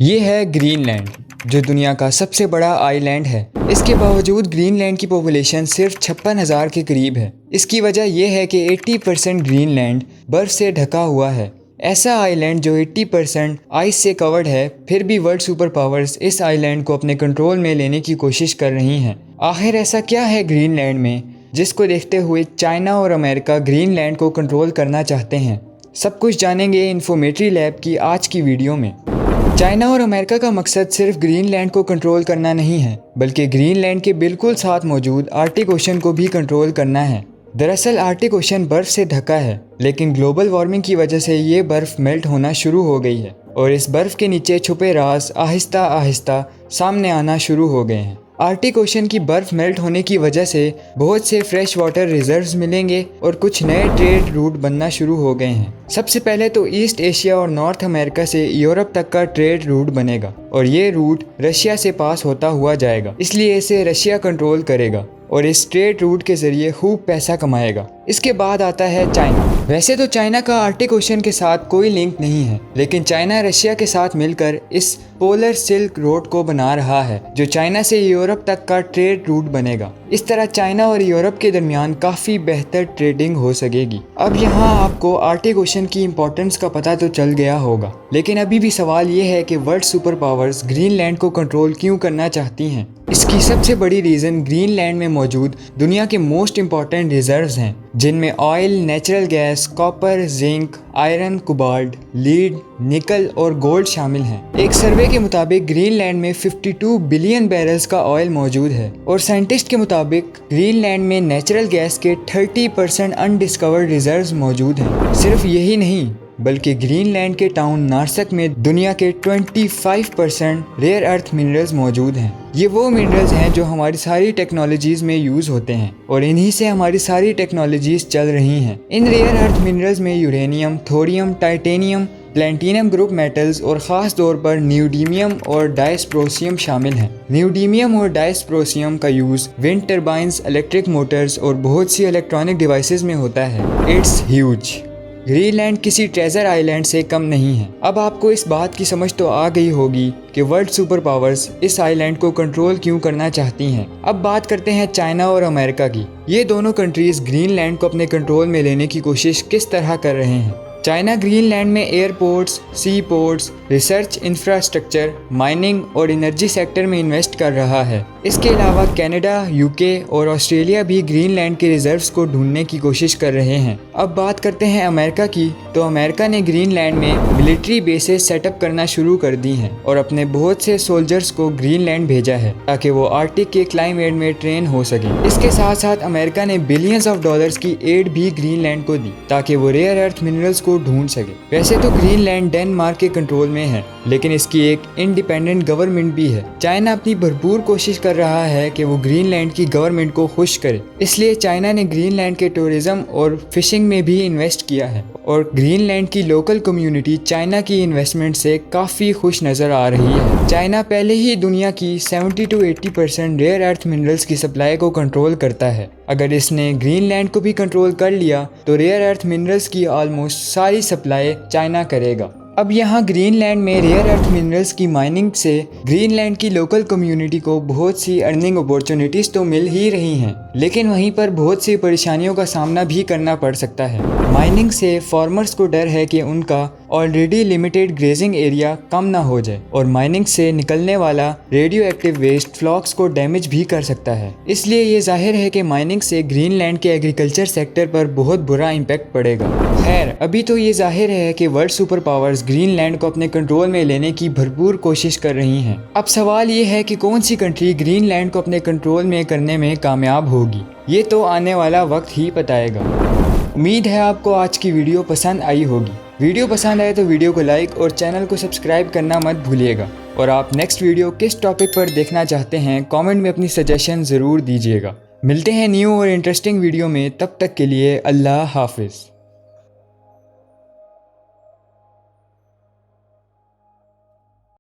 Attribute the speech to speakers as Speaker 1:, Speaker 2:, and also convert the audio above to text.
Speaker 1: ये है ग्रीनलैंड, जो दुनिया का सबसे बड़ा आइलैंड है। इसके बावजूद ग्रीनलैंड की पॉपुलेशन सिर्फ 56,000 के करीब है। इसकी वजह यह है कि 80% ग्रीनलैंड बर्फ से ढका हुआ है। ऐसा आइलैंड जो 80% आइस से कवर्ड है, फिर भी वर्ल्ड सुपर पावर्स इस आइलैंड को अपने कंट्रोल में लेने की कोशिश कर रही हैं। आखिर ऐसा क्या है ग्रीनलैंड में जिसको देखते हुए चाइना और अमेरिका ग्रीनलैंड को कंट्रोल करना चाहते हैं? सब कुछ जानेंगे इन्फॉर्मेटरी लैब की आज की वीडियो में। चाइना और अमेरिका का मकसद सिर्फ ग्रीनलैंड को कंट्रोल करना नहीं है, बल्कि ग्रीनलैंड के बिल्कुल साथ मौजूद आर्कटिक ओशन को भी कंट्रोल करना है। दरअसल आर्कटिक ओशन बर्फ से ढका है, लेकिन ग्लोबल वार्मिंग की वजह से ये बर्फ मेल्ट होना शुरू हो गई है और इस बर्फ के नीचे छुपे राज आहिस्ता आहिस्ता सामने आना शुरू हो गए हैं। आर्कटिक ओशन की बर्फ मेल्ट होने की वजह से बहुत से फ्रेश वाटर रिजर्व्स मिलेंगे और कुछ नए ट्रेड रूट बनना शुरू हो गए हैं। सबसे पहले तो ईस्ट एशिया और नॉर्थ अमेरिका से यूरोप तक का ट्रेड रूट बनेगा और ये रूट रशिया से पास होता हुआ जाएगा, इसलिए इसे रशिया कंट्रोल करेगा और इस ट्रेड रूट के जरिए खूब पैसा कमाएगा। इसके बाद आता है चाइना। वैसे तो चाइना का आर्कटिक ओशन के साथ कोई लिंक नहीं है, लेकिन चाइना रशिया के साथ मिलकर इस पोलर सिल्क रोड को बना रहा है, जो चाइना से यूरोप तक का ट्रेड रूट बनेगा। इस तरह चाइना और यूरोप के दरमियान काफ़ी बेहतर ट्रेडिंग हो सकेगी। अब यहाँ आपको आर्कटिक ओशन की इम्पोर्टेंस का पता तो चल गया होगा, लेकिन अभी भी सवाल ये है कि वर्ल्ड सुपर पावर्स ग्रीनलैंड को कंट्रोल क्यों करना चाहती हैं? इसकी सबसे बड़ी रीज़न ग्रीनलैंड में मौजूद दुनिया के मोस्ट इम्पॉर्टेंट रिजर्व्स हैं, जिनमें oil, natural gas, copper, zinc, iron, cobalt, lead, निकल और गोल्ड शामिल हैं। एक सर्वे के मुताबिक ग्रीनलैंड में 52 बिलियन बैरल्स का ऑयल मौजूद है और साइंटिस्ट के मुताबिक ग्रीनलैंड में नेचुरल गैस के 30% अनडिस्कवर्ड रिजर्व्स मौजूद हैं। सिर्फ यही नहीं, बल्कि ग्रीनलैंड के टाउन नार्सक में दुनिया के 25% रेयर अर्थ मिनरल्स मौजूद हैं। ये वो मिनरल्स हैं जो हमारी सारी टेक्नोलॉजीज़ में यूज़ होते हैं और इन्हीं से हमारी सारी टेक्नोलॉजीज़ चल रही हैं। इन रेयर अर्थ मिनरल्स में uranium, thorium, titanium, platinum group metals और ख़ास तौर पर न्यूडीमियम और डायस्प्रोसियम शामिल हैं। न्यूडीमियम और डायस्प्रोसियम का use wind turbines, electric Motors और बहुत सी इलेक्ट्रॉनिक डिवाइसेस में होता है। It's huge. ग्रीनलैंड किसी ट्रेजर आइलैंड से कम नहीं है। अब आपको इस बात की समझ तो आ गई होगी कि वर्ल्ड सुपर पावर्स इस आइलैंड को कंट्रोल क्यों करना चाहती हैं। अब बात करते हैं चाइना और अमेरिका की। ये दोनों कंट्रीज ग्रीनलैंड को अपने कंट्रोल में लेने की कोशिश किस तरह कर रहे हैं? चाइना ग्रीनलैंड में एयरपोर्ट्स, सी पोर्ट्स, रिसर्च इंफ्रास्ट्रक्चर, माइनिंग और एनर्जी सेक्टर में इन्वेस्ट कर रहा है। इसके अलावा कनाडा, यूके और ऑस्ट्रेलिया भी ग्रीनलैंड के रिजर्व्स को ढूंढने की कोशिश कर रहे हैं। अब बात करते हैं अमेरिका की, तो अमेरिका ने ग्रीनलैंड में मिलिट्री बेसेस सेटअप करना शुरू कर दी हैं और अपने बहुत से सोल्जर्स को ग्रीनलैंड भेजा है ताकि वो आर्कटिक के क्लाइमेट में ट्रेन हो सके। इसके साथ साथ अमेरिका ने बिलियंस ऑफ डॉलर्स की एड भी ग्रीनलैंड को दी ताकि वो रेयर अर्थ मिनरल्स को ढूंढ सके। वैसे तो ग्रीनलैंड डेनमार्क के कंट्रोल में है, लेकिन इसकी एक इंडिपेंडेंट गवर्नमेंट भी है। चाइना अपनी भरपूर कोशिश कर रहा है कि वो ग्रीनलैंड की गवर्नमेंट को खुश करे, इसलिए चाइना ने ग्रीनलैंड के टूरिज्म और फिशिंग में भी इन्वेस्ट किया है और ग्रीनलैंड की लोकल कम्युनिटी चाइना की इन्वेस्टमेंट से काफ़ी खुश नज़र आ रही है। चाइना पहले ही दुनिया की 70 to 80% रेयर अर्थ मिनरल्स की सप्लाई को कंट्रोल करता है। अगर इसने ग्रीनलैंड को भी कंट्रोल कर लिया तो रेयर अर्थ मिनरल्स की ऑलमोस्ट सारी सप्लाई चाइना करेगा। अब यहाँ ग्रीनलैंड में रेयर अर्थ मिनरल्स की माइनिंग से ग्रीनलैंड की लोकल कम्युनिटी को बहुत सी अर्निंग अपॉर्चुनिटीज़ तो मिल ही रही हैं, लेकिन वहीं पर बहुत सी परेशानियों का सामना भी करना पड़ सकता है। माइनिंग से फार्मर्स को डर है कि उनका ऑलरेडी लिमिटेड ग्रेजिंग एरिया कम ना हो जाए और माइनिंग से निकलने वाला रेडियो एक्टिव वेस्ट फ्लॉक्स को डैमेज भी कर सकता है। इसलिए ये जाहिर है कि माइनिंग से ग्रीनलैंड के एग्रीकल्चर सेक्टर पर बहुत बुरा इम्पैक्ट पड़ेगा। खैर, अभी तो ये जाहिर है कि वर्ल्ड सुपर पावर्स ग्रीनलैंड को अपने कंट्रोल में लेने की भरपूर कोशिश कर रही हैं। अब सवाल ये है कि कौन सी कंट्री ग्रीनलैंड को अपने कंट्रोल में करने में कामयाब होगी। ये तो आने वाला वक्त ही बताएगा। उम्मीद है आपको आज की वीडियो पसंद आई होगी। वीडियो पसंद आए तो वीडियो को लाइक और चैनल को सब्सक्राइब करना मत भूलिएगा। और आप नेक्स्ट वीडियो किस टॉपिक पर देखना चाहते हैं, कमेंट में अपनी सजेशन ज़रूर दीजिएगा। मिलते हैं न्यू और इंटरेस्टिंग वीडियो में, तब तक के लिए अल्लाह हाफिज़।